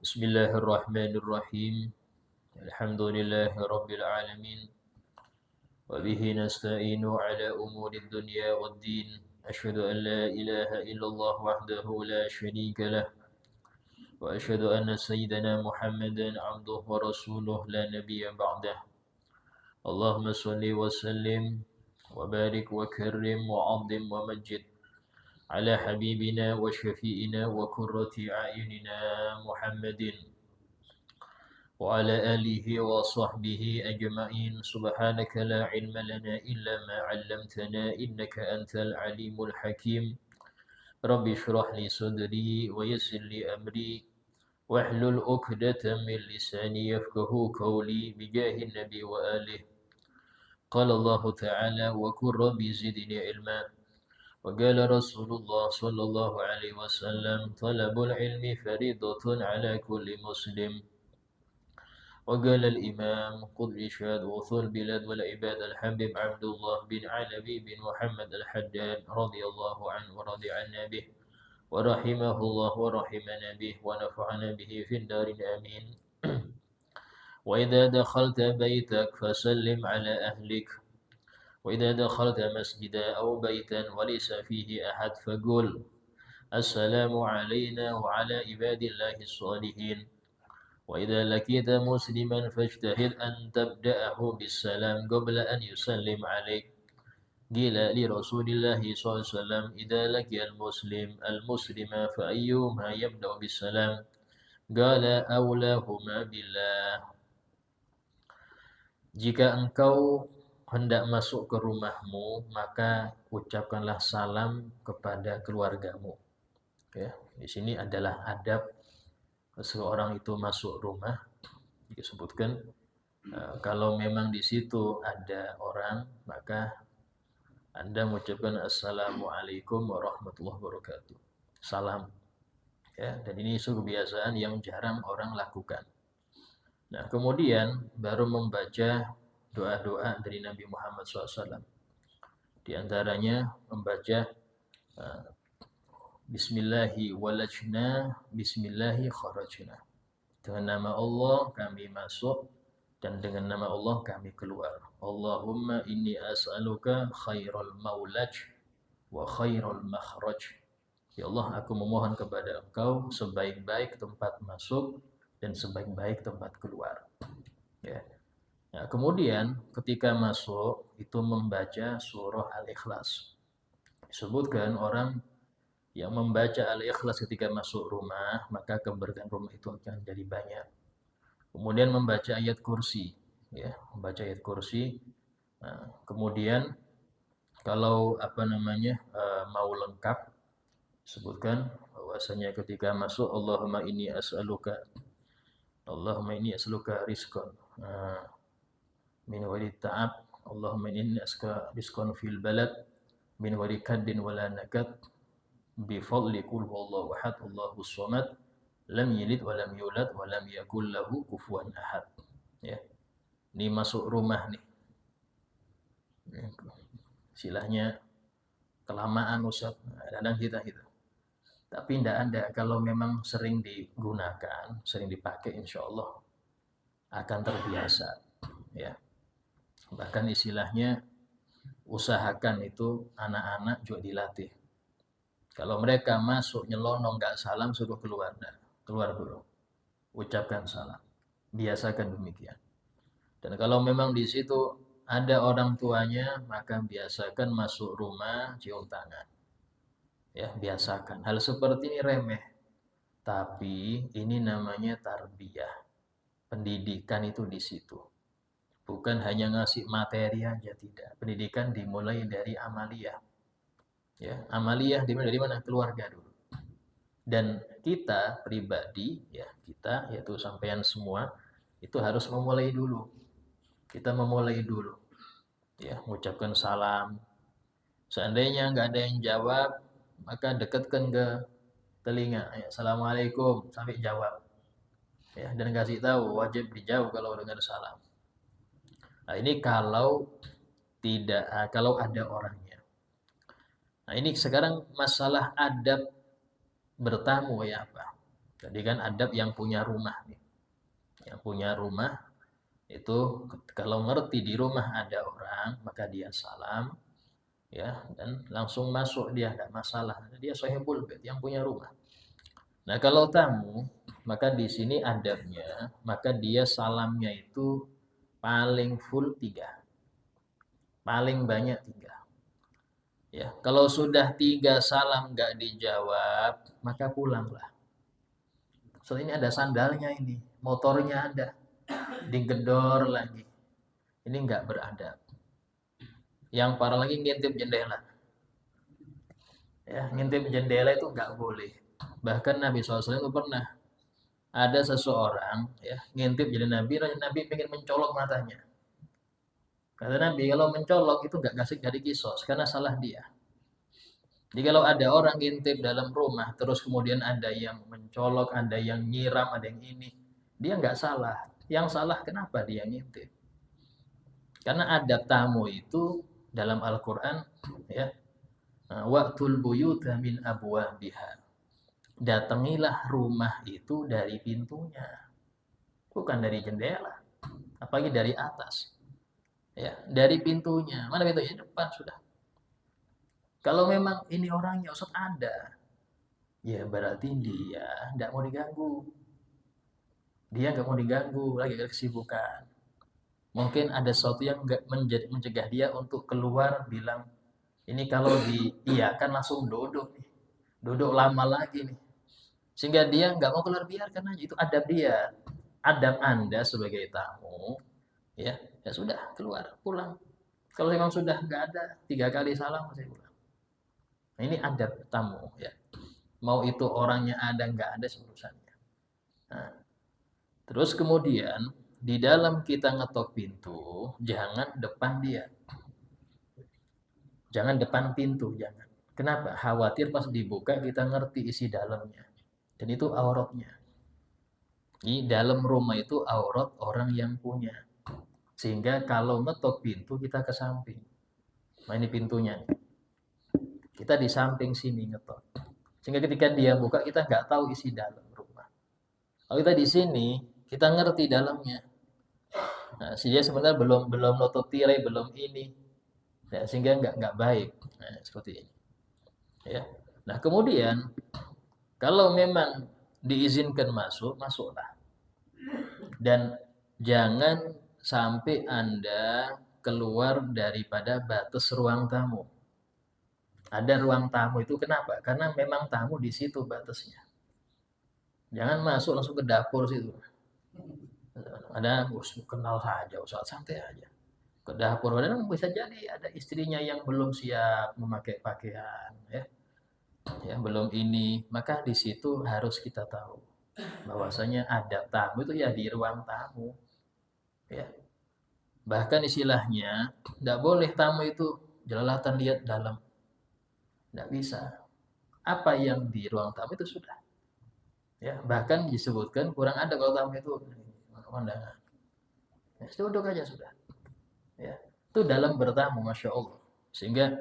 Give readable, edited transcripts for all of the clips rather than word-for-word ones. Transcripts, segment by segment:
Bismillahirrahmanirrahim. Alhamdulillahi rabbil alamin. Wa bihi nasta'inu ala umurid dunya waddin. Asyhadu an la ilaha illallah wahdahu la syarika lah. Wa asyhadu anna sayyidana Muhammadan abduhu wa rasuluh la nabiyya ba'dah. Allahumma salli wa sallim wa barik wa karrim wa 'azzim wa majid ala habibina wa syafi'ina wa qurrati a'yunina Muhammadin وعلى آله وصحبه أجمعين. سبحانك لا علم لنا إلا ما علمتنا إنك أنت العليم الحكيم. رب اشرح لي صدري ويسر لي أمري واحلل عقدة من لساني يفقه قولي بجاه النبي وآله. قال الله تعالى وقل رب زدني علما. وقال رسول الله صلى الله عليه وسلم طلب العلم فريضة على كل مسلم. وقال الإمام قل إشهاد وصول البلاد والعباد الحبيب عبد الله بن علوي بن محمد الحجاج رضي الله عنه ورضي عنا به ورحمه الله ورحمنا به ونفعنا به في الدار آمين. وإذا دخلت بيتك فسلم على أهلك. وإذا دخلت مسجدا أو بيتا وليس فيه أحد فقل السلام علينا وعلى عباد الله الصالحين. وإذا لقيت مسلما فاجتهد أن تبدأه بالسلام قبل أن يسلم عليك. قيل لرسول الله صلى الله عليه وسلم إذا لقي المسلم فأيهما يبدأ بالسلام قال أولاهما بالله. Jika engkau hendak masuk ke rumahmu, maka ucapkanlah salam kepada keluargamu. Ya, di sini adalah adab seseorang itu masuk rumah. Disebutkan kalau memang di situ ada orang, maka Anda mengucapkan Assalamualaikum warahmatullahi wabarakatuh. Salam. Ya, dan ini suatu kebiasaan yang jarang orang lakukan. Nah, kemudian baru membaca doa-doa dari Nabi Muhammad SAW. Di antaranya membaca Bismillahi walajna, Bismillahi kharajna. Dengan nama Allah kami masuk dan dengan nama Allah kami keluar. Allahumma inni as'aluka khairal maulaj wa khairal makhraj. Ya Allah, aku memohon kepada Engkau sebaik-baik tempat masuk dan sebaik-baik tempat keluar. Ya. Nah, kemudian ketika masuk itu membaca surah Al-Ikhlas. Disebutkan orang yang membaca Al-Ikhlas ketika masuk rumah, maka keberkahan rumah itu akan jadi banyak. Kemudian membaca ayat kursi, ya, membaca ayat kursi. Nah, kemudian kalau mau lengkap, sebutkan bahwasanya ketika masuk Allahumma inni as'aluka rizqan min ghairi ta'ab, Allahumma inni as'aluka rizqan fil balad min ghairi kaddin wala nakad. Bifadli qul huwallahu ahad Allahus samad lam yalid wa lam yulad wa lam yakul lahu kufuwan ahad. Ya. Ini masuk rumah nih. Istilahnya kelamaan Ustaz. Kadang kita gitu. Tapi tidak ada, kalau memang sering digunakan, sering dipakai, insya Allah akan terbiasa. Ya. Bahkan istilahnya usahakan itu anak-anak juga dilatih. Kalau mereka masuk nyelonong nggak salam, suruh keluar. Nah, keluar dulu. Ucapkan salam. Biasakan demikian. Dan kalau memang di situ ada orang tuanya, maka biasakan masuk rumah cium tangan. Ya, biasakan. Hal seperti ini remeh. Tapi ini namanya tarbiyah. Pendidikan itu di situ. Bukan hanya ngasih materi aja, tidak. Pendidikan dimulai dari amaliyah. Ya, amaliyah dimulai dari mana? Keluarga dulu. Dan kita pribadi, ya kita yaitu sampean semua itu harus memulai dulu. Kita memulai dulu. Ya, mengucapkan salam. Seandainya nggak ada yang jawab, maka dekatkan ke telinga. Ya, Assalamualaikum sampai jawab. Ya, dan kasih tahu wajib dijawab kalau dengar salam. Nah, ini kalau ada orangnya. Nah, ini sekarang masalah adab bertamu ya apa? Jadi kan adab yang punya rumah nih. Yang punya rumah itu kalau ngerti di rumah ada orang, maka dia salam, ya, dan langsung masuk dia, enggak masalah. Dia sahibul bait yang punya rumah. Nah, kalau tamu, maka di sini adabnya, maka dia salamnya itu paling full 3. Paling banyak 3. Ya, kalau sudah 3 salam nggak dijawab, maka pulanglah. So ini ada sandalnya ini, motornya ada, digedor lagi. Ini nggak beradab. Yang parah lagi ngintip jendela. Ya, ngintip jendela itu nggak boleh. Bahkan Nabi SAW itu pernah ada seseorang ya ngintip jadi Nabi pengen mencolok matanya. Kata Nabi kalau mencolok itu nggak kasih dari kisos karena salah dia. Jadi kalau ada orang ngintip dalam rumah terus kemudian ada yang mencolok, ada yang nyiram, ada yang ini, dia nggak salah. Yang salah kenapa dia ngintip? Karena adab tamu itu dalam Al-Qur'an ya, waqtul buyuta min abwabiha. Datangilah rumah itu dari pintunya, bukan dari jendela, apalagi dari atas. Ya, dari pintunya. Mana pintunya? Depan sudah. Kalau memang ini orangnya Ustaz ada, ya berarti dia tidak mau diganggu. Dia nggak mau diganggu, lagi ada kesibukan. Mungkin ada sesuatu yang nggak mencegah dia untuk keluar bilang, ini kalau diiyakan langsung duduk nih. Duduk lama lagi nih. Sehingga dia nggak mau keluar, biarkan aja. Itu adab dia. Adab Anda sebagai tamu, ya, ya sudah, keluar, pulang. Kalau memang sudah nggak ada, 3 kali salam, saya pulang. Nah, ini adab tamu, ya. Mau itu orangnya ada nggak ada urusannya. Nah, terus kemudian di dalam kita ngetok pintu, jangan depan dia. Jangan depan pintu, jangan. Kenapa? Khawatir pas dibuka kita ngerti isi dalamnya. Dan itu auratnya. Di dalam rumah itu aurat orang yang punya. Sehingga kalau ngetok pintu kita ke samping. Nah ini pintunya. Kita di samping sini ngetok. Sehingga ketika dia buka kita nggak tahu isi dalam rumah. Kalau kita di sini kita ngerti dalamnya. Nah, dia sebenarnya belum nutup tirai, belum ini. Ya, sehingga nggak baik. Nah, seperti ini. Ya. Nah kemudian kalau memang diizinkan masuk, masuklah. Dan jangan sampai Anda keluar daripada batas ruang tamu. Ada ruang tamu itu kenapa? Karena memang tamu di situ batasnya. Jangan masuk langsung ke dapur situ. Ada kenal saja, Ustaz, santai aja. Ke dapur, padahal bisa jadi ada istrinya yang belum siap memakai pakaian, ya. Ya, belum ini, maka di situ harus kita tahu bahwasanya ada tamu itu ya di ruang tamu. Ya. Bahkan istilahnya tidak boleh tamu itu jelalatan lihat dalam. Tidak bisa. Apa yang di ruang tamu itu sudah. Ya, bahkan disebutkan kurang ada kalau tamu itu kondangan. Ya, duduk aja sudah. Ya, itu dalam bertamu, masya Allah. Sehingga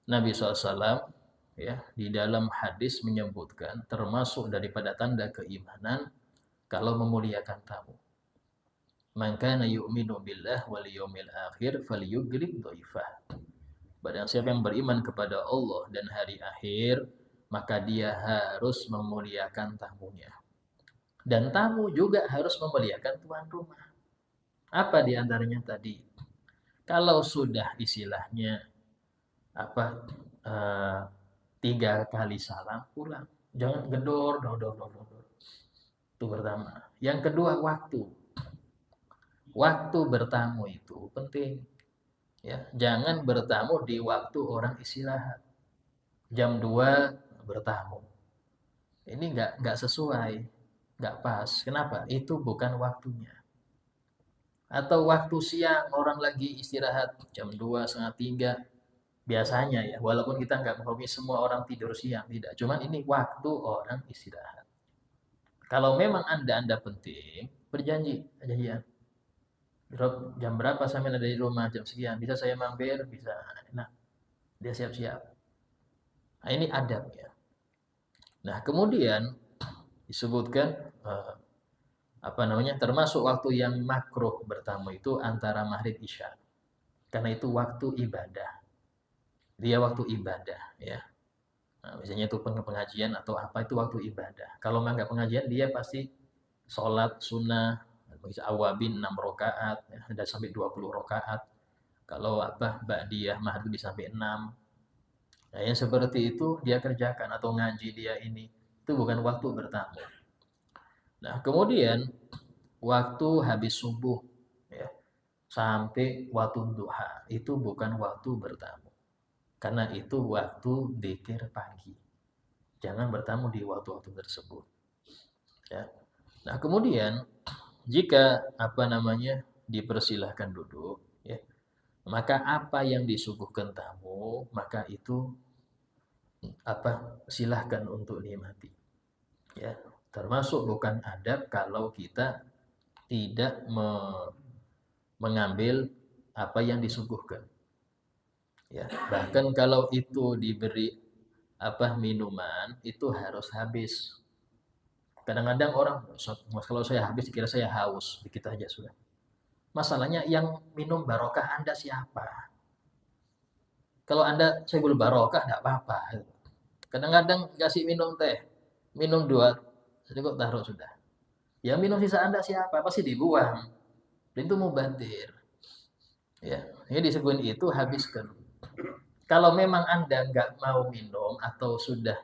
Nabi SAW ya di dalam hadis menyebutkan termasuk daripada tanda keimanan kalau memuliakan tamu. Man kana yu'minu billah wal yawmil akhir falyukrib dhaifah. Barang siapa yang beriman kepada Allah dan hari akhir, maka dia harus memuliakan tamunya. Dan tamu juga harus memuliakan tuan rumah. Apa di antaranya tadi? Kalau sudah istilahnya apa 3 kali salam, pulang. Jangan gedor. Itu pertama. Yang kedua, waktu. Waktu bertamu itu penting. Ya, jangan bertamu di waktu orang istirahat. Jam 2 bertamu. Ini enggak sesuai, enggak pas. Kenapa? Itu bukan waktunya. Atau waktu siang orang lagi istirahat jam 2, setengah 3. Biasanya ya, walaupun kita enggak menghukumi semua orang tidur siang, tidak. Cuman ini waktu orang istirahat. Kalau memang Anda penting, berjanji aja ya. Jam berapa sampai ada di rumah, jam sekian, bisa saya mampir, bisa. Nah, dia siap-siap. Nah, ini adabnya. Nah, kemudian disebutkan termasuk waktu yang makruh bertamu itu antara maghrib isya. Karena itu waktu ibadah. Dia waktu ibadah ya. Nah, biasanya itu pengajian atau apa itu waktu ibadah. Kalau nggak pengajian dia pasti sholat sunnah awabin 6 rakaat ya, ada sampai 20 rakaat. Kalau ba'diyah maghrib bisa sampai 6. Nah, yang seperti itu dia kerjakan atau ngaji dia ini. Itu bukan waktu bertamu. Nah, kemudian waktu habis subuh ya, sampai waktu duha itu bukan waktu bertamu. Karena itu waktu dzikir pagi. Jangan bertamu di waktu-waktu tersebut. Ya. Nah, kemudian jika dipersilahkan duduk ya, maka apa yang disuguhkan tamu, maka itu silahkan untuk nikmati. Ya, termasuk bukan adab kalau kita tidak mengambil apa yang disuguhkan. Ya, bahkan kalau itu diberi minuman itu harus habis. Kadang-kadang orang kalau saya habis dikira saya haus, dikit aja sudah. Masalahnya yang minum barokah Anda siapa? Kalau Anda saya belum barokah enggak apa-apa. Kadang-kadang kasih minum teh, minum 2, jadi kok taruh sudah. Ya minum sisa Anda siapa? Pasti dibuang. Dan itu mubadir. Ya, ini disebut itu habiskan. Kalau memang Anda nggak mau minum atau sudah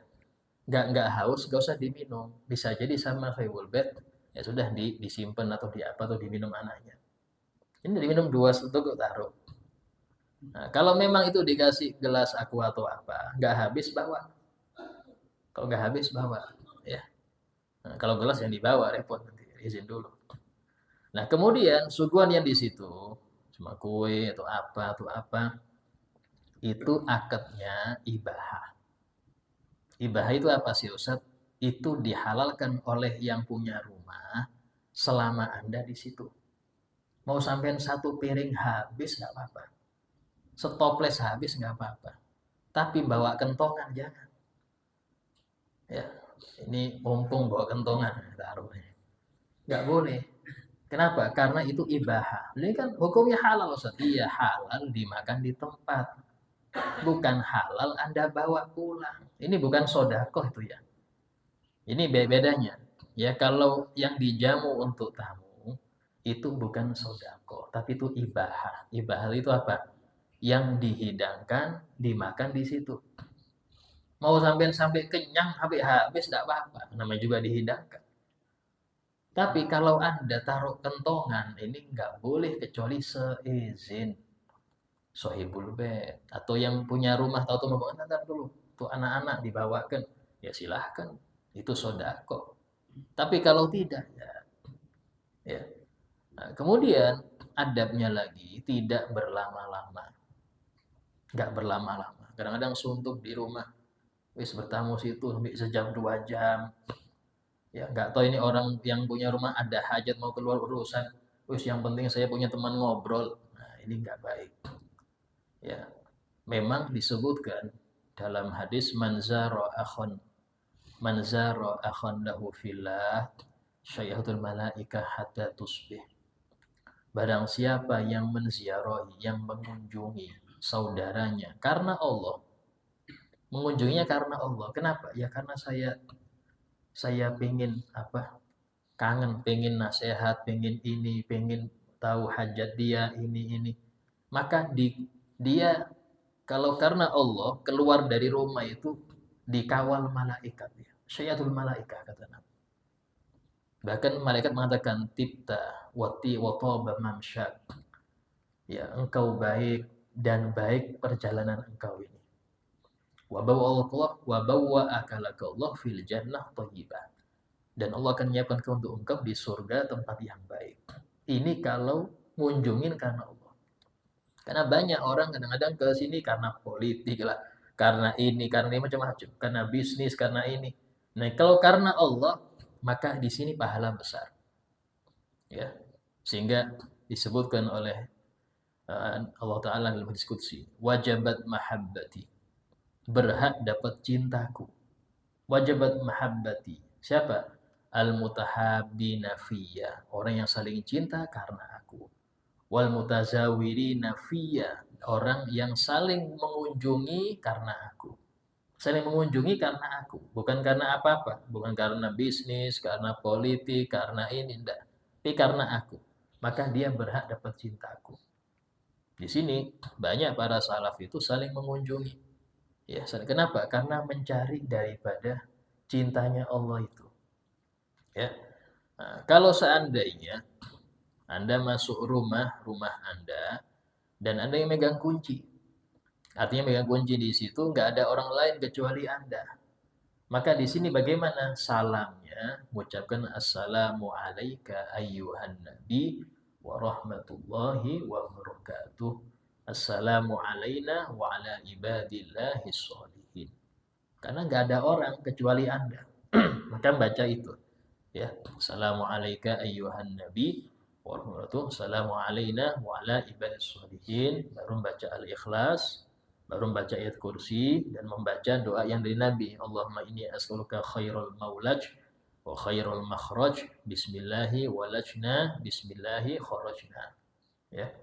nggak haus, nggak usah diminum. Bisa jadi sama Faibul Bed, ya sudah disimpan atau atau diminum anaknya. Ini diminum 2 sendok taruh. Nah, kalau memang itu dikasih gelas aqua atau apa, nggak habis bawa. Kalau nggak habis bawa, ya. Nah, kalau gelas yang dibawa repot nanti izin dulu. Nah, kemudian suguhan yang di situ cuma kue atau apa itu akadnya ibahah. Ibahah itu apa sih Ustaz? Itu dihalalkan oleh yang punya rumah selama Anda di situ. Mau sampean 1 piring habis nggak apa-apa. Setoples habis nggak apa-apa. Tapi bawa kentongan jangan. Ya, ini mumpung bawa kentongan taruhnya. Nggak boleh. Kenapa? Karena itu ibahah. Ini kan hukumnya halal Ustaz. Iya halal dimakan di tempat. Bukan halal Anda bawa pulang. Ini bukan sodakoh itu ya. Ini bedanya. Ya kalau yang dijamu untuk tamu itu bukan sodakoh, tapi itu ibahah. Ibahah itu apa? Yang dihidangkan, dimakan di situ. Mau sampai kenyang, sampai habis tidak apa-apa. Namanya juga dihidangkan. Tapi kalau Anda taruh kentongan, ini nggak boleh kecuali seizin sohibul bed. Atau yang punya rumah tahu membawa dulu. Tuh anak-anak dibawakan, ya silahkan. Itu sodako. Tapi kalau tidak, ya. Nah, kemudian adabnya lagi tidak berlama-lama. Nggak berlama-lama. Kadang-kadang suntuk di rumah. Wis bertamu situ sampai sejam 2 jam. Ya, nggak tahu ini orang yang punya rumah ada hajat mau keluar urusan. Wis yang penting saya punya teman ngobrol. Nah, ini nggak baik. Ya, memang disebutkan dalam hadis manzaro akhon lahu fillah syayatul malaika hatta tusbih. Barang siapa yang menziarahi, yang mengunjungi saudaranya karena Allah. Mengunjunginya karena Allah. Kenapa? Ya karena saya pengen kangen, pengen nasihat, pengen ini, pengen tahu hajat dia, ini. Maka dia kalau karena Allah keluar dari rumah itu dikawal malaikat. Syayatul malaikat kata Nabi. Bahkan malaikat mengatakan tibta wati wataba mamsyak. Ya, engkau baik dan baik perjalanan engkau ini. Wa bawwa'aka Allah fil jannah thayyibah. Dan Allah akan menyiapkan untuk engkau di surga tempat yang baik. Ini kalau ngunjungin karena Allah. Karena banyak orang kadang-kadang ke sini karena politik lah, karena ini macam-macam, karena bisnis, karena ini. Nah, kalau karena Allah, maka di sini pahala besar. Ya. Sehingga disebutkan oleh Allah Ta'ala dalam hadis qudsi, wajabat mahabbati. Berhak dapat cintaku. Wajabat mahabbati. Siapa? Al-mutahabbina fiyya, orang yang saling cinta karena aku. Wal mutazawirina fiyya, orang yang saling mengunjungi karena aku. Saling mengunjungi karena aku, bukan karena apa-apa, bukan karena bisnis, karena politik, karena ini enggak, tapi karena aku. Maka dia berhak dapat cintaku. Di sini banyak para salaf itu saling mengunjungi. Ya, kenapa? Karena mencari daripada cintanya Allah itu. Ya. Nah, kalau seandainya Anda masuk rumah Anda, dan Anda yang megang kunci. Artinya megang kunci di situ nggak ada orang lain kecuali Anda. Maka di sini bagaimana salamnya? Mengucapkan assalamu alayka ayyuhan nabi wa rahmatullahi wa barakatuh. Assalamu alayna wa ala ibadillahi sholihin. Karena nggak ada orang kecuali Anda. Maka baca itu. Ya, assalamu alayka ayyuhan nabi wa rahmatullahi. Assalamu alayna wa ala ibadillahi sholihin. Baru baca al-ikhlas. Baru membaca ayat kursi dan membaca doa yang dari Nabi. Allahumma inni as'aluka khairul maulaj wa khairul makhraj. Bismillahi walajna, bismillahi kharajna. Ya.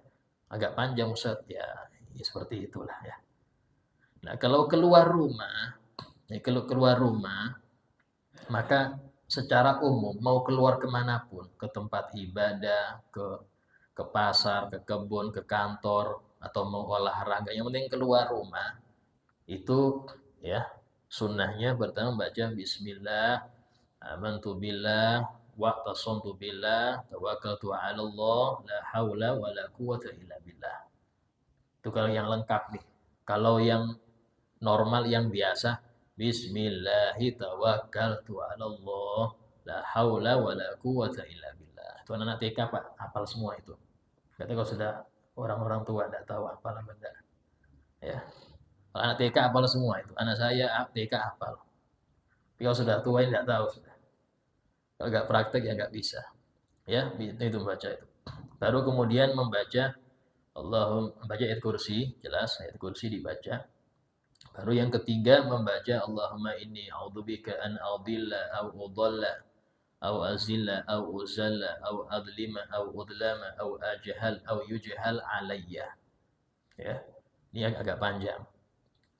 Agak panjang Ustaz ya. Ya seperti itulah ya. Nah, kalau keluar rumah, maka secara umum mau keluar kemanapun, ke tempat ibadah, ke pasar, ke kebun, ke kantor, atau mau olahraga, yang penting keluar rumah itu ya sunnahnya pertama baca bismillah, amantu billah, wa'tasamtu billah, tawakkaltu 'ala Allah, la haula wala quwwata illa billah. Itu kalau yang lengkap nih. Kalau yang normal yang biasa, bismillahi tawakkaltu 'ala Allah, la haula wala quwwata illa billah. Itu anak TK Pak, hafal semua itu. Berarti kalau sudah orang-orang tua tidak tahu hafal apa enggak. Ya. Kalau anak TK hafal semua itu. Anak saya TK hafal. Tapi kalau sudah tua tidak tahu sudah. Kalau nggak praktek ya nggak bisa. Ya, itu membaca itu. Baru kemudian membaca membaca ayat kursi, jelas ayat kursi dibaca. Baru yang ketiga membaca Allahumma inni a'udzubika an adilla au udalla au azilla au uzalla au adlima au udlama au ajhal au yujhal alayya. Ya. Ini agak panjang.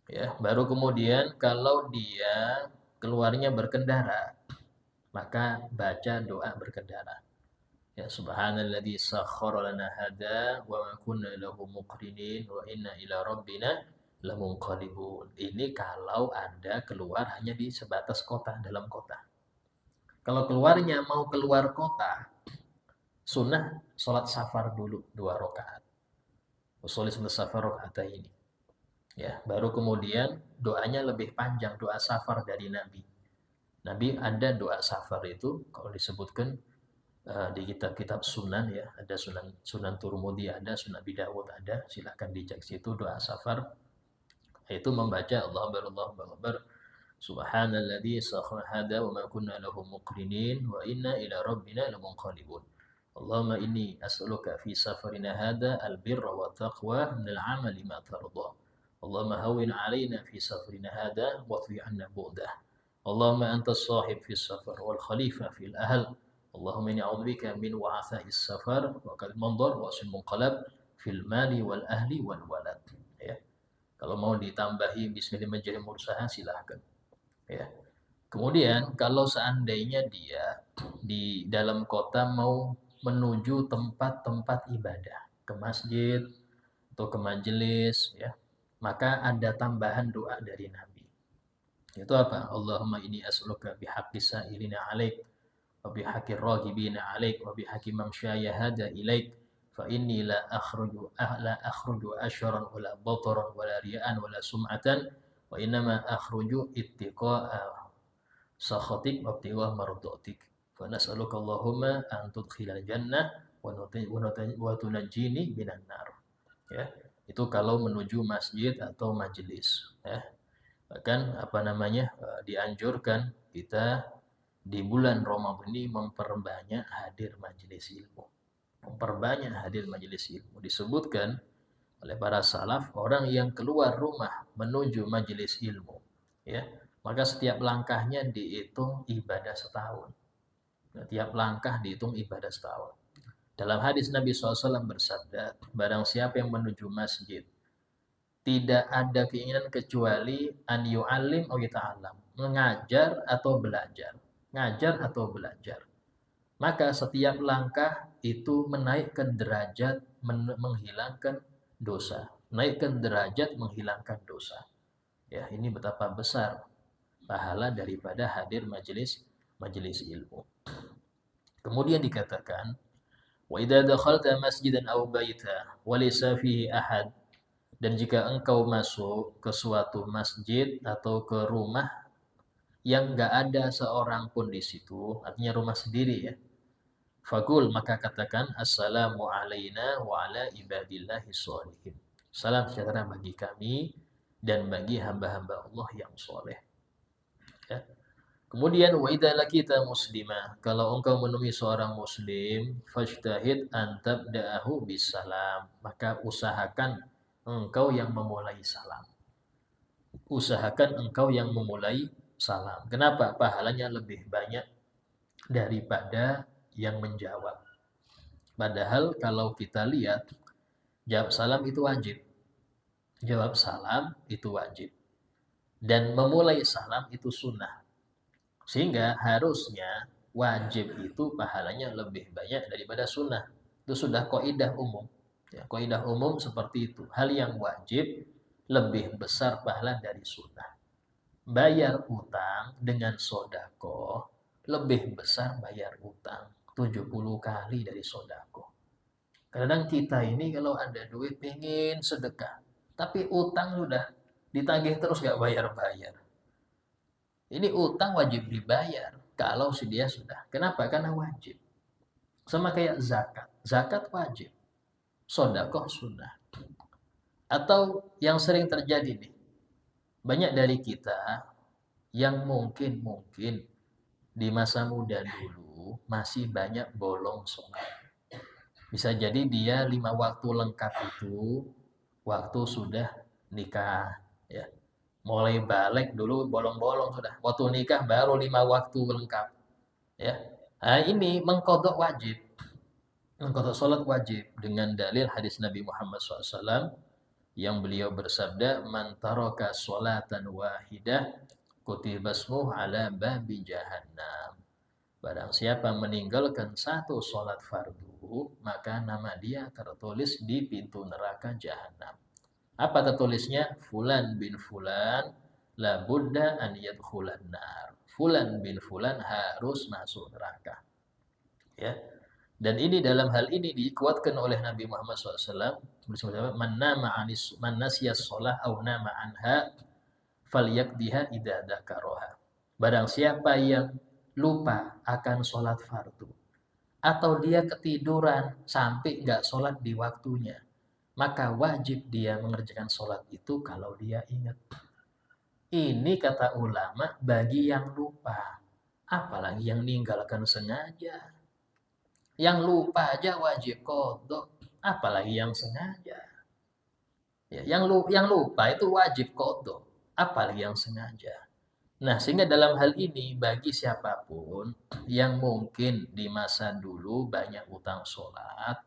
Ya, baru kemudian kalau dia keluarnya berkendara, maka baca doa berkendara. Ya, subhanalladzi sakhkhara lana hada wa ma kunna lahu muqrinin wa inna ila rabbina lamunqalibun. Ini kalau Anda keluar hanya di sebatas kota, dalam kota. Kalau keluarnya mau keluar kota, sunnah sholat safar dulu 2 rakaat. Usolli safar rakaat ini. Ya, baru kemudian doanya lebih panjang, doa safar dari Nabi. Nabi ada doa safar itu kalau disebutkan di kitab-kitab sunan ya, ada sunan Turmudi, ada sunan Abi Dawud, ada, silahkan dicek situ doa safar. Itu membaca Allahu akbar subhanalladzi sakhkhara hada wa ma kunna lahu muqrinin wa inna ila rabbina lamunqalibun. Allahumma inni as'aluka fi safarina hada albirra wa taqwa min al-amali ma tarda. Allahumma hawwin 'alaina fi safarina hada wa twi 'anna bu'dah. Allahumma antas sahib fi safar wal khalifah fil ahl. Allahumma inni a'udzubika min wa'atha'is safar wa kal mandar wa sul munqalab fil mali wal ahli wal walad. Ya. Kalau mau ditambahi bismillahirrahmanirrahim silahkan. Ya. Kemudian kalau seandainya dia di dalam kota mau menuju tempat-tempat ibadah, ke masjid atau ke majelis ya, maka ada tambahan doa dari Nabi. Itu apa? Allahumma inni as'aluka bihaqqis sa'ilina 'alaik wa bihaqqir raghibina 'alaik wa bihaqqi mamsyaya hada ilaik fa inni la akhruju ashran wala bataran wala riya'an wala sum'atan wa innama akhruju ittiqa'a sakhatik wa ibtigha mardatik fa nas'aluka Allahumma an tudkhilal jannah wa tunajjini minan nar. Ya, itu kalau menuju masjid atau majelis ya. Bahkan dianjurkan kita di bulan Ramadan ini memperbanyak hadir majelis ilmu. Memperbanyak hadir majelis ilmu. Disebutkan oleh para salaf, orang yang keluar rumah menuju majelis ilmu ya, maka setiap langkahnya dihitung ibadah setahun. Nah, tiap langkah dihitung ibadah setahun. Dalam hadis Nabi SAW bersabda, barang siapa yang menuju masjid, tidak ada keinginan kecuali an yu'allim aw yata'allam, mengajar atau belajar. Ngajar atau belajar. Maka setiap langkah itu menaikkan derajat, menghilangkan dosa. Menaikkan derajat, menghilangkan dosa. Ya, ini betapa besar pahala daripada hadir majelis ilmu. Kemudian dikatakan, wa idza dakhalta masjidan aw baita wa laysa fihi ahad, dan jika engkau masuk ke suatu masjid atau ke rumah yang enggak ada seorang pun di situ, artinya rumah sendiri ya. Faqul, maka katakan assalamu alaina wa ala ibadillahi sholihin. Salam sejahtera bagi kami dan bagi hamba-hamba Allah yang soleh. Ya. Kemudian wa idza lakita muslima, kalau engkau menemui seorang muslim, fajtahid an tabda'ahu bisalam, maka usahakan engkau yang memulai salam. Usahakan engkau yang memulai salam. Kenapa? Pahalanya lebih banyak daripada yang menjawab. Padahal kalau kita lihat, jawab salam itu wajib. Jawab salam itu wajib. Dan memulai salam itu sunnah. Sehingga harusnya wajib itu pahalanya lebih banyak daripada sunnah. Itu sudah kaidah umum. Ya, kaidah umum seperti itu. Hal yang wajib lebih besar pahala dari sunnah. Bayar utang dengan sodako lebih besar bayar utang 70 kali dari sodako. Kadang kita ini kalau ada duit pengen sedekah, tapi utang sudah ditagih terus gak bayar-bayar. Ini utang wajib dibayar kalau si dia sudah. Kenapa? Karena wajib. Sama kayak zakat. Zakat wajib. Sodakoh sunnah. Atau yang sering terjadi nih. Banyak dari kita yang mungkin di masa muda dulu masih banyak bolong sholat. Bisa jadi dia 5 waktu lengkap itu waktu sudah nikah. Ya. Mulai balik dulu bolong-bolong sudah. Waktu nikah baru 5 waktu lengkap. Ya. Nah, ini mengkodok wajib. Mengkodok sholat wajib. Dengan dalil hadis Nabi Muhammad SAW yang beliau bersabda, man taraka sholatan wahidah kutibasmuh ala babi jahannam. Barang siapa meninggalkan satu sholat fardu, maka nama dia tertulis di pintu neraka jahanam. Apa tertulisnya? Fulan bin Fulan la budda an yadkhulan nar. Fulan bin Fulan harus masuk neraka. Ya. Dan ini dalam hal ini dikuatkan oleh Nabi Muhammad SAW. Man nama anis man nasiyas sholah au nama anha falyakdiha idza dzakaraha. Barang siapa yang lupa akan sholat fardu atau dia ketiduran sampai nggak sholat di waktunya, maka wajib dia mengerjakan sholat itu kalau dia ingat. Ini kata ulama bagi yang lupa, apalagi yang meninggalkan sengaja. Yang lupa aja wajib qadha, apalagi yang sengaja. Ya, yang lupa itu wajib qadha, apalagi yang sengaja. Nah, sehingga dalam hal ini bagi siapapun yang mungkin di masa dulu banyak utang sholat,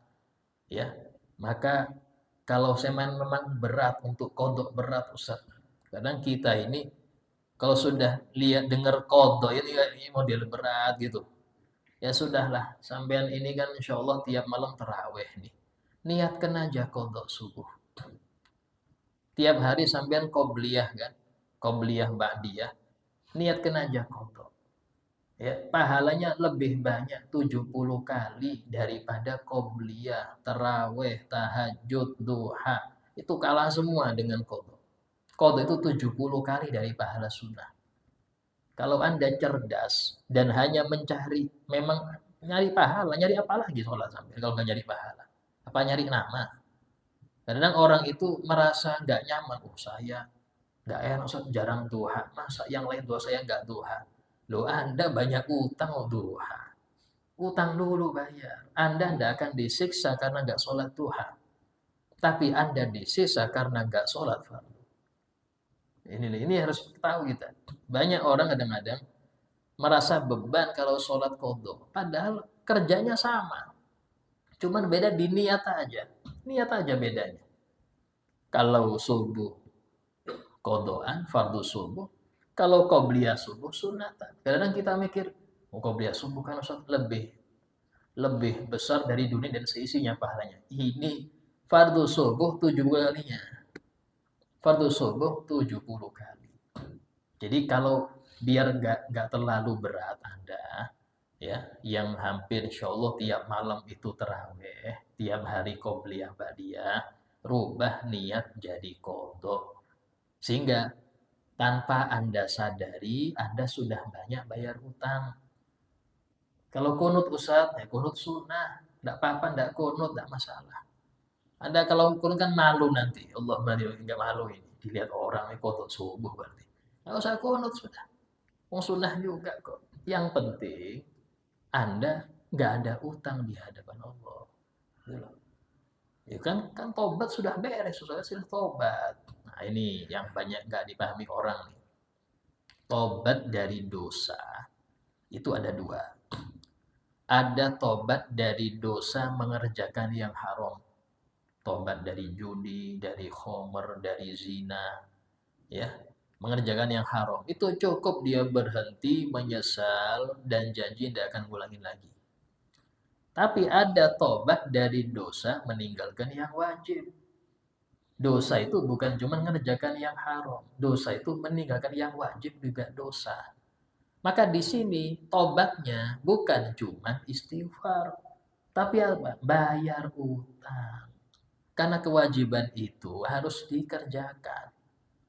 ya, maka kalau memang berat untuk kodok berat Ustaz. Kadang kita ini kalau sudah lihat dengar kodok ini model berat gitu. Ya sudahlah, sampean ini kan insya Allah tiap malam terawih nih. Niatkan aja kodok subuh. Tiap hari sampean qobliyah kan, qobliyah ba'diyah. Niatkan aja qadha. Ya, pahalanya lebih banyak 70 kali daripada qobliyah, tarawih, tahajud, duha. Itu kalah semua dengan qadha. Qadha itu 70 kali dari pahala sunnah. Kalau Anda cerdas dan hanya mencari, memang nyari pahala, nyari apa lagi sholat sampai kalau nggak nyari pahala? Apa nyari nama? Kadang orang itu merasa nggak nyaman. Oh saya nggak enak Ustaz, jarang duha. Masa yang lain doa saya nggak duha? Loh Anda banyak utang duha. Utang dulu bayar. Anda tidak akan disiksa karena nggak sholat duha. Tapi Anda disiksa karena nggak sholat fardu. Ini harus tahu kita. Banyak orang kadang-kadang merasa beban kalau sholat qadha. Padahal kerjanya sama. Cuman beda di niat aja. Niat aja bedanya. Kalau subuh qadhaan, fardu subuh. Kalau qobliyah subuh, sunatan. Kadang-kadang kita mikir, oh qobliyah subuh kan Ustaz lebih besar dari dunia dan seisinya pahalanya. Ini fardu subuh 7 kalinya. Fardu subuh 70 kali. Jadi kalau biar nggak terlalu berat Anda, ya, yang hampir insya Allah tiap malam itu terawih, tiap hari qobliyah ba'diyah, rubah niat jadi qadha. Sehingga tanpa Anda sadari, Anda sudah banyak bayar hutang. Kalau kunut Ustaz, ya kunut sunnah. Tidak apa-apa, tidak kunut, tidak masalah. Anda kalau kunut kan malu nanti. Allah nggak malu ini. Dilihat orang, ini qadha subuh berarti. Nggak usah kunut sudah. Mau sunnah juga kok. Yang penting, Anda nggak ada utang di hadapan Allah. Gitu. Ya kan tobat sudah beres, sudah tobat. Nah ini yang banyak nggak dipahami orang nih. Tobat dari dosa itu ada dua. Ada tobat dari dosa mengerjakan yang haram. Tobat dari judi, dari khomer, dari zina, ya, mengerjakan yang haram. Itu cukup dia berhenti, menyesal, dan janji tidak akan ngulangin lagi. Tapi ada tobat dari dosa meninggalkan yang wajib. Dosa itu bukan cuma mengerjakan yang haram. Dosa itu meninggalkan yang wajib juga dosa. Maka di sini tobatnya bukan cuma istighfar, tapi apa? Bayar utang. Karena kewajiban itu harus dikerjakan.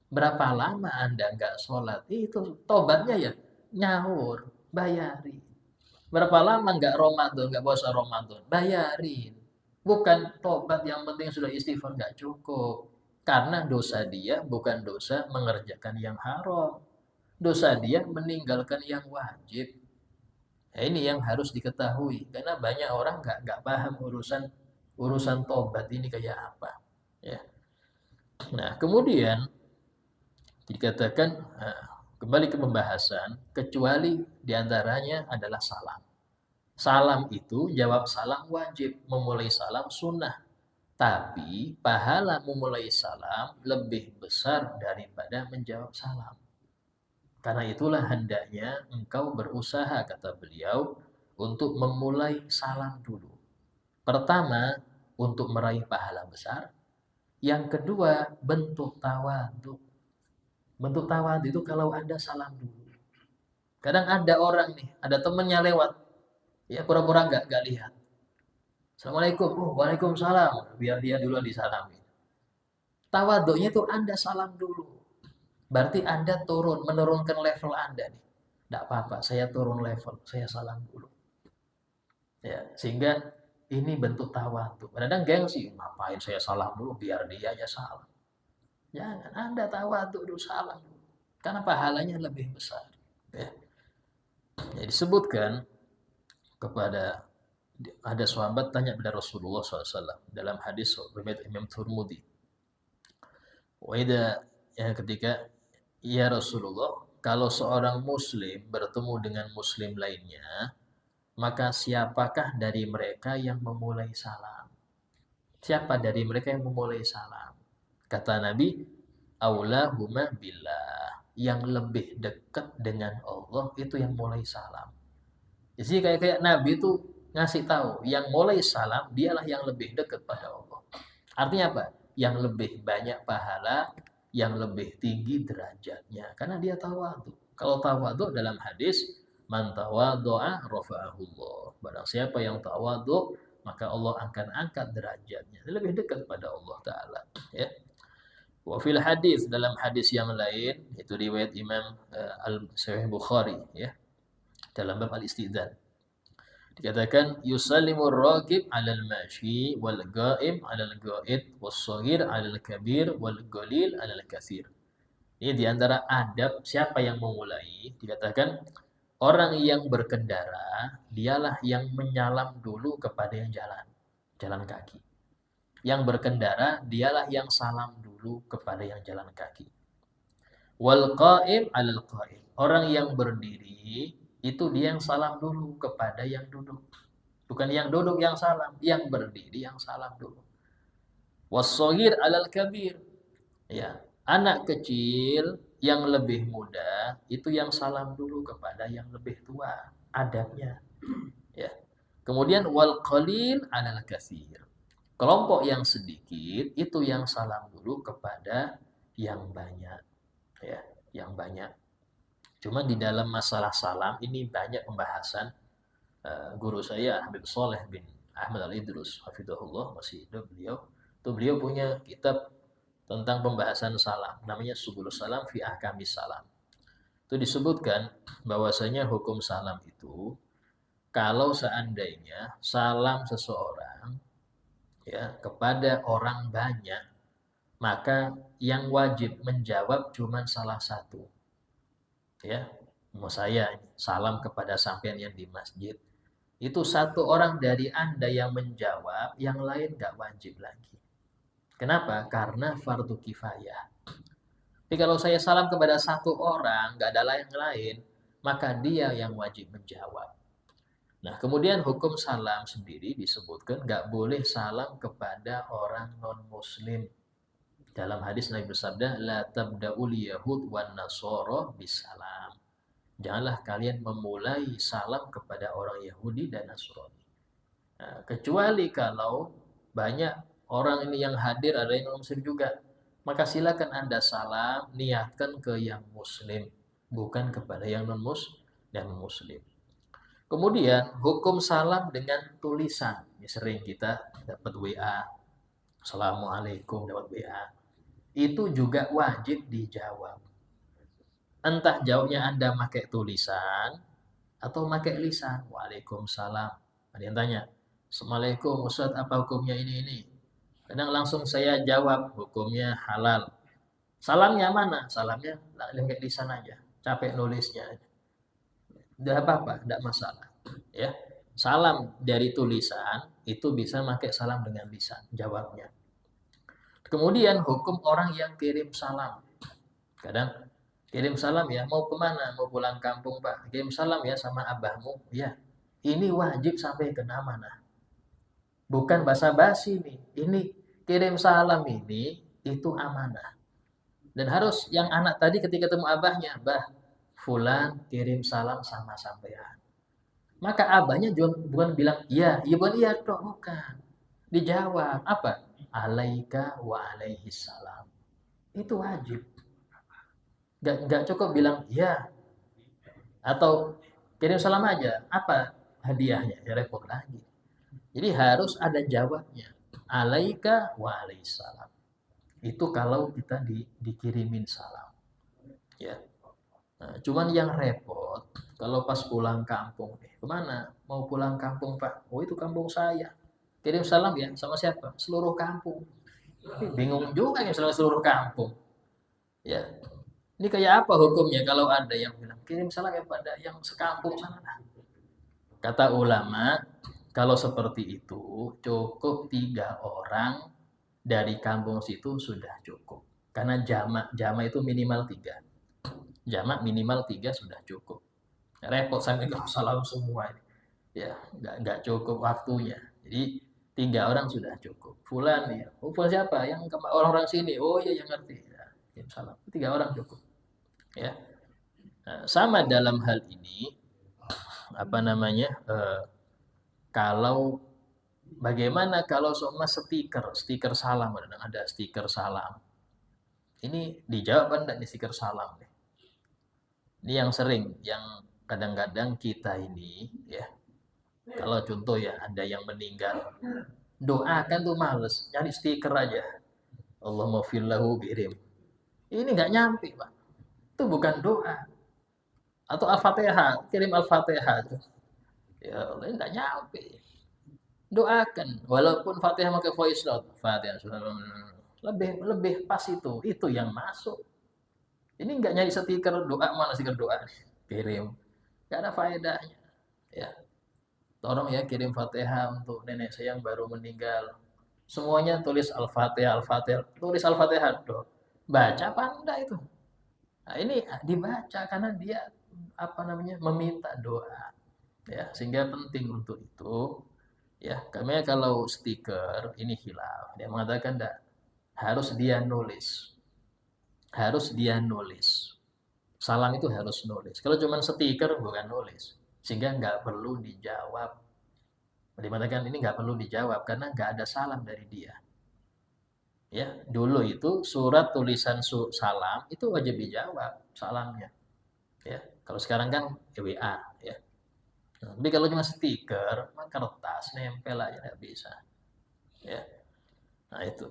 Berapa lama Anda nggak sholat? Itu tobatnya ya nyaur, bayari. Berapa lama nggak Ramadan, nggak puasa Ramadan? Bayarin. Bukan tobat yang penting sudah istighfar nggak cukup. Karena dosa dia bukan dosa mengerjakan yang haram. Dosa dia meninggalkan yang wajib. Nah, ini yang harus diketahui. Karena banyak orang nggak paham urusan tobat ini kayak apa. Ya. Nah, kemudian dikatakan kembali ke pembahasan, kecuali diantaranya adalah salam. Salam itu, jawab salam wajib, memulai salam sunnah. Tapi pahala memulai salam lebih besar daripada menjawab salam. Karena itulah hendaknya engkau berusaha, kata beliau, untuk memulai salam dulu. Pertama, untuk meraih pahala besar. Yang kedua, bentuk tawadhu. Bentuk tawadhu itu kalau Anda salam dulu. Kadang ada orang nih, ada temennya lewat, ya pura-pura nggak lihat. Assalamualaikum, waalaikumsalam. Biar dia dulu disalami. Tawadhunya itu Anda salam dulu. Berarti Anda menurunkan level Anda nih. Tidak apa-apa, saya turun level, saya salam dulu. Ya, sehingga ini bentuk tawadhu. Kadang gengsi, ngapain saya salam dulu biar dia aja salam. Jangan, Anda tawadhu dulu, salam dulu. Karena pahalanya lebih besar. Ya. Jadi disebutkan kepada ada sahabat tanya kepada Rasulullah SAW dalam hadis riwayat Imam Tirmidzi. Yang ketika ya Rasulullah, kalau seorang muslim bertemu dengan muslim lainnya, maka siapakah dari mereka yang memulai salam? Siapa dari mereka yang memulai salam? Kata Nabi, aulahuma billah, yang lebih dekat dengan Allah itu yang mulai salam. Jadi kayak Nabi itu ngasih tahu, yang mulai salam dialah yang lebih dekat pada Allah. Artinya apa? Yang lebih banyak pahala, yang lebih tinggi derajatnya. Karena dia tawadhu. Kalau tawadhu dalam hadis, man tawadhu'a rafa'ahullah. Barang siapa yang tawadhu, maka Allah akan angkat derajatnya. Dia lebih dekat pada Allah Ta'ala. Ya. Wa fil hadis, dalam hadis yang lain, itu riwayat Imam Al-Sahih Bukhari, ya, dalam bab al-istidzan. Dikatakan yusallimur raqib 'alal mashi wal ghaib 'alal ghaid was shaghir 'alal kabir wal qalil 'alal katsir. Ini diantara adab siapa yang memulai, dikatakan orang yang berkendara dialah yang menyalam dulu kepada yang jalan kaki. Yang berkendara dialah yang salam dulu kepada yang jalan kaki. Wal qa'im 'alal qa'im. Orang yang berdiri itu dia yang salam dulu kepada yang duduk. Bukan yang duduk yang salam, yang berdiri yang salam dulu. Was-shaghir 'alal kabir. Ya, anak kecil yang lebih muda itu yang salam dulu kepada yang lebih tua, adabnya. Ya. Kemudian wal qalil 'alal katsir. Kelompok yang sedikit itu yang salam dulu kepada yang banyak. Ya, yang banyak. Cuma di dalam masalah salam ini banyak pembahasan. Guru saya Habib Soleh bin Ahmad Al-Idrus hafizahullah, masih hidup beliau. Itu beliau punya kitab tentang pembahasan salam, namanya Subulus Salam fi Ahkamis Salam. Itu disebutkan bahwasanya hukum salam itu kalau seandainya salam seseorang ya kepada orang banyak, maka yang wajib menjawab cuma salah satu. Ya, mau saya salam kepada sampean yang di masjid, itu satu orang dari Anda yang menjawab, yang lain nggak wajib lagi. Kenapa? Karena fardu kifayah. Jadi kalau saya salam kepada satu orang, nggak ada yang lain, maka dia yang wajib menjawab. Nah, kemudian hukum salam sendiri disebutkan nggak boleh salam kepada orang non-muslim. Dalam hadis Nabi bersabda, la tabda'ul yahud wan nasara bisalam. Janganlah kalian memulai salam kepada orang Yahudi dan Nasrani. Nah, kecuali kalau banyak orang ini yang hadir ada yang non-muslim juga, maka silakan Anda salam, niatkan ke yang muslim, bukan kepada yang non-muslim. Kemudian hukum salam dengan tulisan. Ini sering kita dapat WA, Assalamualaikum dapat WA. Itu juga wajib dijawab. Entah jawabnya Anda pakai tulisan atau pakai lisan. Waalaikumsalam. Ada yang tanya, Assalamualaikum Ustaz, apa hukumnya ini? Kadang langsung saya jawab, hukumnya halal. Salamnya mana? Salamnya pakai lisan aja. Capek nulisnya. Tidak apa-apa, tidak masalah. Ya, salam dari tulisan itu bisa pakai salam dengan lisan. Jawabnya. Kemudian hukum orang yang kirim salam. Kadang kirim salam ya, mau kemana? Mau pulang kampung Pak. Kirim salam ya sama abahmu. Ya, ini wajib sampai ke mana. Bukan basa-basi nih. Ini kirim salam ini itu amanah. Dan harus yang anak tadi ketika ketemu abahnya, bah, fulan kirim salam sama sampean. Maka abahnya bukan bilang iya, iya bukan iya toh, bukan. Dijawab apa? Alaika wa alaihi salam. Itu wajib. Gak cukup bilang iya atau kirim salam aja. Apa hadiahnya? Ya repot lagi. Jadi harus ada jawabnya. Alaika wa alaihi salam. Itu kalau kita dikirimin salam. Ya. Nah, cuman yang repot kalau pas pulang kampung, kemana? Mau pulang kampung Pak? Oh itu kampung saya. Kirim salam ya sama siapa? Seluruh kampung. Bingung juga ya seluruh kampung. Ya, ini kayak apa hukumnya kalau ada yang bilang kirim salam ya pada yang sekampung sana? Kata ulama, kalau seperti itu cukup 3 orang dari kampung situ sudah cukup. Karena jamak itu minimal 3. Jamak minimal 3 sudah cukup. Repot sampai ke salam semua ini. Ya, nggak cukup waktunya. Jadi 3 orang sudah cukup. Fulan ya, oh fulan siapa? Yang orang-orang sini. Oh iya yang ngerti. Ya, salam. 3 orang cukup. Ya. Nah, sama dalam hal ini apa namanya? Kalau bagaimana kalau sama stiker salam, ada stiker salam. Ini dijawab enggak nih stiker salam nih? Ini yang sering, yang kadang-kadang kita ini ya. Kalau contoh ya ada yang meninggal, doakan tuh males, nyari stiker aja. Allahumma fillahu kirim. Ini nggak nyampe, Pak. Itu bukan doa. Atau Al-Fatihah, kirim Al-Fatihah. Ya Allah, nggak nyampe. Doakan, walaupun Fatihah pakai voice note, Fatihah lebih pas itu yang masuk. Ini nggak nyari stiker doa, mana stiker doa kirim, nggak ada faedahnya. Ya, tolong ya kirim Fatihah untuk nenek saya yang baru meninggal. Semuanya tulis Al-Fatihah, tulis Al-Fatihah dong. Baca apa enggak itu? Nah, ini dibaca karena dia meminta doa. Ya, sehingga penting untuk itu. Ya, karena kalau stiker ini khilaf. Dia mengatakan enggak, harus dia nulis. Harus dia nulis. Salam itu harus nulis. Kalau cuma stiker bukan nulis. Sehingga nggak perlu dijawab. Dikatakan ini nggak perlu dijawab karena nggak ada salam dari dia. Ya, dulu itu surat tulisan salam itu wajib dijawab salamnya. Ya, kalau sekarang kan WA ya. Tapi kalau cuma stiker, kertas nempel aja nggak bisa. Ya, nah itu.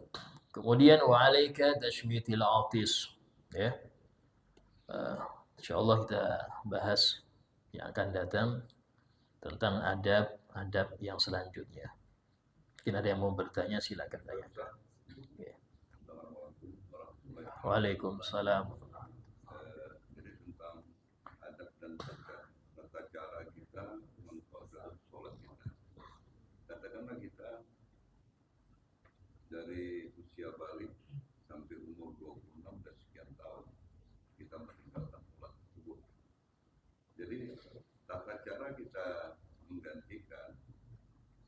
Kemudian wa'alaika tashmitil atis. Ya, insyaallah kita bahas yang akan datang tentang adab-adab yang selanjutnya. Mungkin ada yang mau bertanya, silakan tanya. Ya. Waalaikumsalam. Jadi tentang adab dan tata cara kita mengkodok sholat kita. Katakanlah kita dari usia balik sampai umur 26 dan sekian tahun kita meninggalkan sholat tersebut. Jadi tata cara kita menggantikan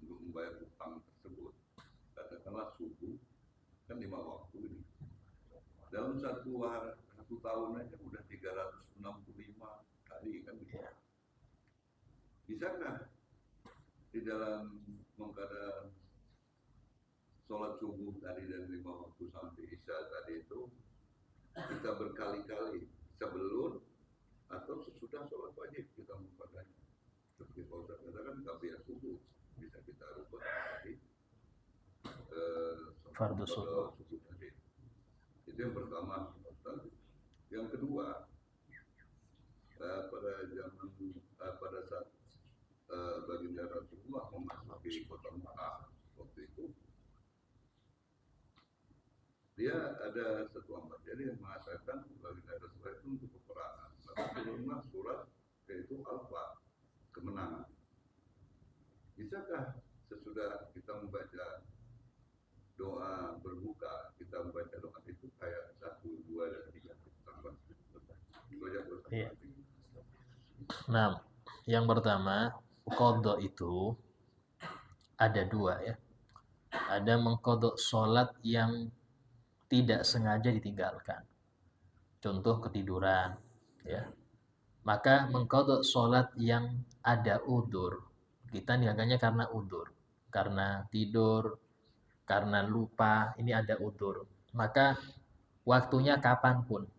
untuk membayar utang tersebut, katakanlah subuh kan 5 waktu ini. Dalam satu tahun aja udah 365 kali kan gitu. Bisakah di dalam mengkadar sholat subuh tadi dari 5 waktu sampai isya tadi itu kita berkali-kali sebelum atau sesudah sholat wajib kita mengkadanya. Seperti kalau saya katakan kabeh subuh bisa kita rubah tadi Fardhu subuh tadi. Itu yang pertama. Yang kedua, pada saat baginda Rasulullah memasuki kota Mekah waktu itu, dia ada satu amat jadi yang mengatakan baginda Rasulullah itu untuk peperangan. Maka turunlah surat yaitu Al-Fa, kemenangan. Bisakah sesudah kita membaca doa berbuka, kita membaca doa itu kayak 1, 2, dan 3 tambah. Iya. Nah, yang pertama, qadha itu ada 2 ya. Ada mengqadha sholat yang tidak sengaja ditinggalkan. Contoh ketiduran ya. Maka mengqadha sholat yang ada udzur. Kita niagannya karena udzur. Karena tidur, karena lupa, ini ada udzur. Maka waktunya kapanpun.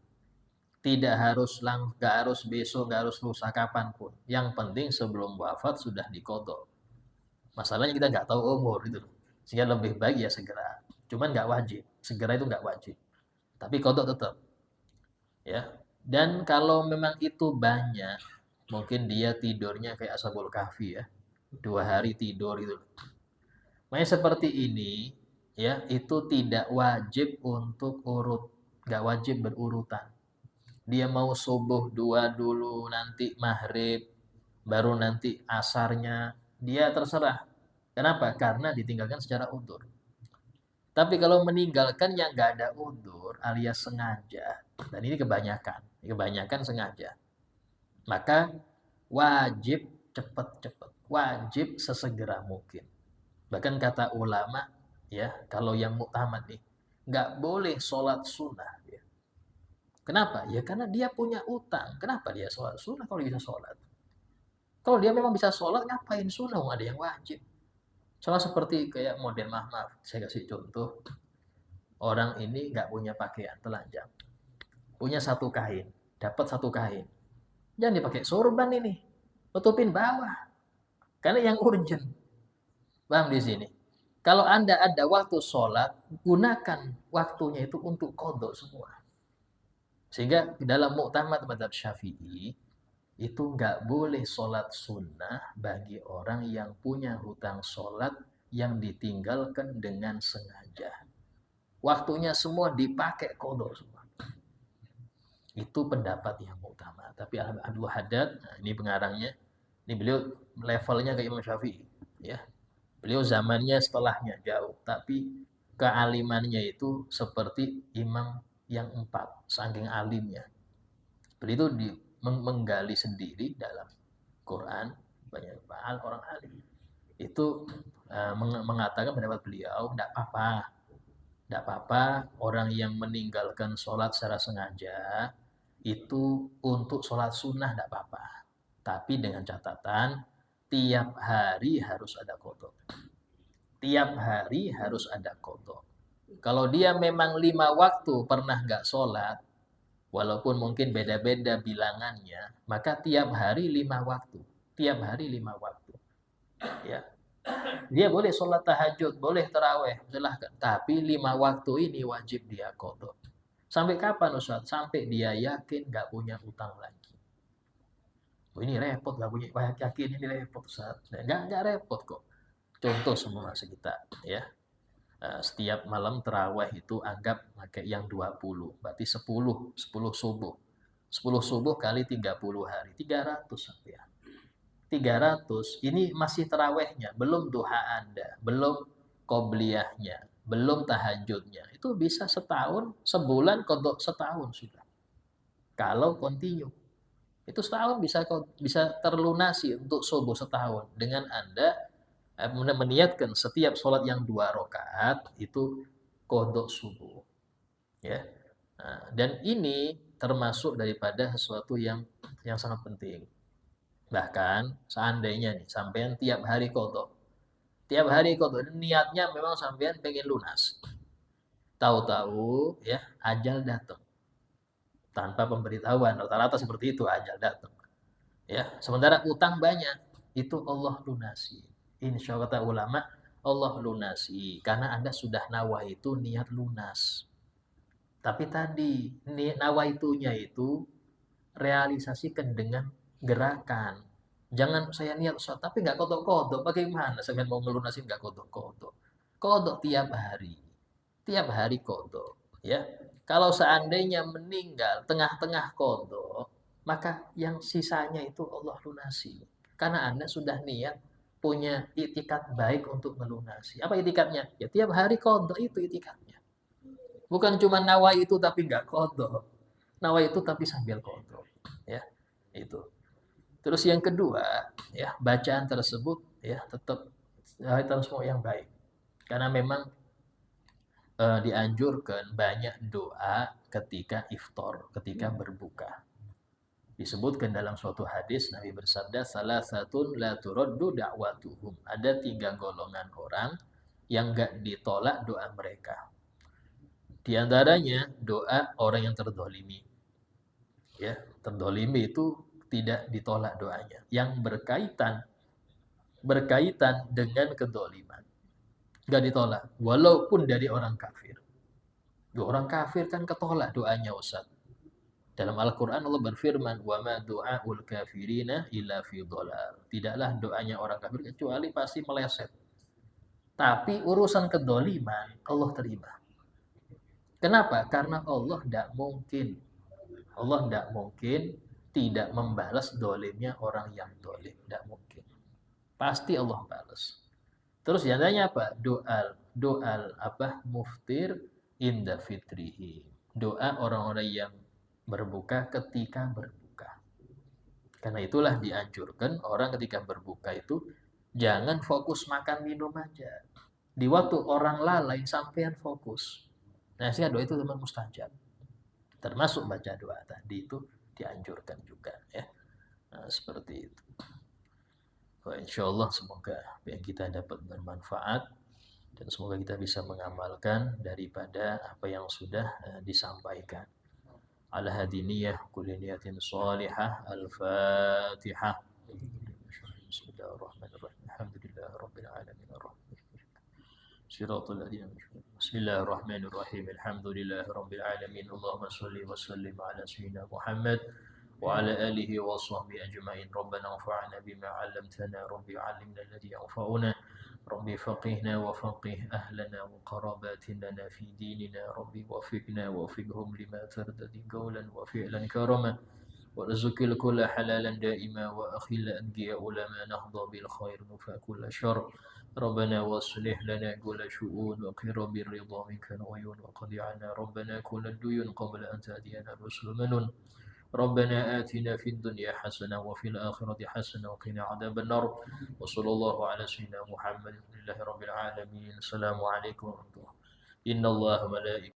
Tidak harus nggak harus besok, nggak harus lusa, kapanpun. Yang penting sebelum wafat sudah diqadha. Masalahnya kita nggak tahu umur itu. Sehingga lebih baik ya segera. Cuman nggak wajib. Segera itu nggak wajib. Tapi qadha tetap. Ya. Dan kalau memang itu banyak, mungkin dia tidurnya kayak Ashabul Kahfi ya. 2 hari tidur itu. Makanya seperti ini ya, itu tidak wajib untuk urut, nggak wajib berurutan. Dia mau subuh 2 dulu, nanti maghrib, baru nanti asarnya, dia terserah. Kenapa? Karena ditinggalkan secara udzur. Tapi kalau meninggalkan yang nggak ada udzur alias sengaja, dan ini kebanyakan sengaja, maka wajib cepat-cepat, wajib sesegera mungkin. Bahkan kata ulama, ya kalau yang muktamad nih, nggak boleh sholat sunnah. Ya. Kenapa? Ya karena dia punya utang. Kenapa dia sholat sunnah kalau bisa sholat? Kalau dia memang bisa sholat, ngapain sunnah? Ada yang wajib. Sama seperti kayak model maaf, saya kasih contoh. Orang ini nggak punya pakaian, telanjang. Punya 1 kain, dapat 1 kain. Jangan dipakai sorban ini. Tutupin bawah. Karena yang urgent. Paham di sini? Kalau Anda ada waktu sholat, gunakan waktunya itu untuk qadha semua. Sehingga dalam muktamad madzhab Syafi'i itu nggak boleh sholat sunnah bagi orang yang punya hutang sholat yang ditinggalkan dengan sengaja. Waktunya semua dipakai qadha semua. Itu pendapat yang utama. Tapi Abdul Haddad, nah ini pengarangnya, ini beliau levelnya kayak Imam Syafi'i, ya. Beliau zamannya setelahnya jauh, tapi kealimannya itu seperti imam yang 4, saking alimnya. Beliau itu menggali sendiri dalam Quran, banyak orang alim itu mengatakan pendapat beliau, tidak apa-apa orang yang meninggalkan sholat secara sengaja itu untuk sholat sunnah tidak apa-apa. Tapi dengan catatan tiap hari harus ada qadha. Tiap hari harus ada qadha. Kalau dia memang 5 waktu pernah nggak sholat, walaupun mungkin beda-beda bilangannya, maka tiap hari 5 waktu. Tiap hari 5 waktu. Ya. Dia boleh sholat tahajud, boleh taraweh, silahkan. Tapi 5 waktu ini wajib dia qadha. Sampai kapan Ustaz? Sampai dia yakin nggak punya utang lagi. Oh, ini repot, nggak punya yakin ini repot Ustaz. Nggak repot kok. Contoh semua kita ya. Setiap malam taraweh itu anggap pakai yang 20, berarti 10 subuh. 10 subuh kali 30 hari, 300 ya. 300 ini masih tarawehnya, belum duha Anda, belum qobliyahnya, belum tahajudnya. Itu bisa setahun, sebulan, kodok setahun sudah. Kalau continue. Itu setahun bisa terlunasi untuk subuh setahun. Dengan Anda meniatkan setiap sholat yang 2 rakaat itu kodok subuh. Ya. Nah, dan ini termasuk daripada sesuatu yang sangat penting. Bahkan seandainya nih sampean tiap hari qadha. Tiap hari qadha niatnya memang sampean pengen lunas. Tahu-tahu ya ajal datang. Tanpa pemberitahuan, rata-rata seperti itu ajal datang. Ya, sementara utang banyak, itu Allah lunasi. Insya Allah kata ulama, Allah lunasi karena Anda sudah nawaitu niat lunas. Tapi tadi nawaitunya itu realisasikan dengan gerakan. Jangan saya niat Ustaz, tapi nggak kodok-kodok. Bagaimana saya mau melunasin nggak kodok-kodok? Kodok tiap hari. Tiap hari kodok. Ya. Kalau seandainya meninggal tengah-tengah kodok, maka yang sisanya itu Allah lunasi. Karena Anda sudah niat punya itikat baik untuk melunasi. Apa itikatnya? Ya tiap hari kodok itu itikatnya. Bukan cuma nawa itu tapi nggak kodok. Nawa itu tapi sambil kodok. Ya, itu. Terus yang kedua, ya bacaan tersebut ya tetap harus mau yang baik. Karena memang dianjurkan banyak doa ketika iftar, ketika berbuka. Disebutkan dalam suatu hadis Nabi bersabda salasatun la turaddu da'watuhum. Ada 3 golongan orang yang enggak ditolak doa mereka. Di antaranya doa orang yang terdolimi. Ya, terdolimi itu tidak ditolak doanya. Yang berkaitan dengan kedoliman. Enggak ditolak. Walaupun dari orang kafir. Orang kafir kan ketolak doanya Ustaz. Dalam Al-Quran Allah berfirman, وَمَا دُعَاءُ الْكَافِرِينَ إِلَّا فِي ضَلَالٍ. Tidaklah doanya orang kafir kecuali pasti meleset. Tapi urusan kedoliman Allah terima. Kenapa? Karena Allah tidak mungkin tidak membalas dolimnya orang yang dolim. Tidak mungkin. Pasti Allah balas. Terus jangannya apa? Doa muftir inda fitrihi. Doa orang-orang yang berbuka ketika berbuka. Karena itulah dianjurkan orang ketika berbuka itu jangan fokus makan minum aja. Di waktu orang lalai sampean fokus. Nah, sehingga doa itu memang mustajab. Termasuk baca doa tadi itu dianjurkan juga ya. Nah, seperti itu. Insya Allah semoga yang kita dapat bermanfaat dan semoga kita bisa mengamalkan daripada apa yang sudah disampaikan. Ala hadiniyah kulli niyatin salihah. Al-Fatihah. Bismillahirrahmanirrahim. Alhamdulillahirabbil alamin. Shiratal ladzina Bismillahirrahmanirrahim. Alhamdulillahirabbil alamin. Allahumma shalli wa sallim ala sayyidina Muhammad وعلى آله وصحبه أجمعين. ربنا انفعنا بما علمتنا. ربي علمنا الذي ينفعنا. ربي فقهنا وفقه أهلنا وقراباتنا في ديننا. ربي وفقنا ووفقهم لما ترتدي قولا وفعلا كرما. وارزق الكل حلالا دائما وأخل أنقياء لما نهضى بالخير نفى كل شر. ربنا واصلح لنا كل شؤون وقر بالرضا منك العيون وقضي عنا ربنا كل الديون قبل أن تأتينا الرسل منون. ربنا آتنا في الدنيا حسنة وفي الآخرة حسنة وقنا عذاب النار وصلى الله على سيدنا محمد لله رب العالمين. السلام عليكم ورحمة الله. إن الله ملائكته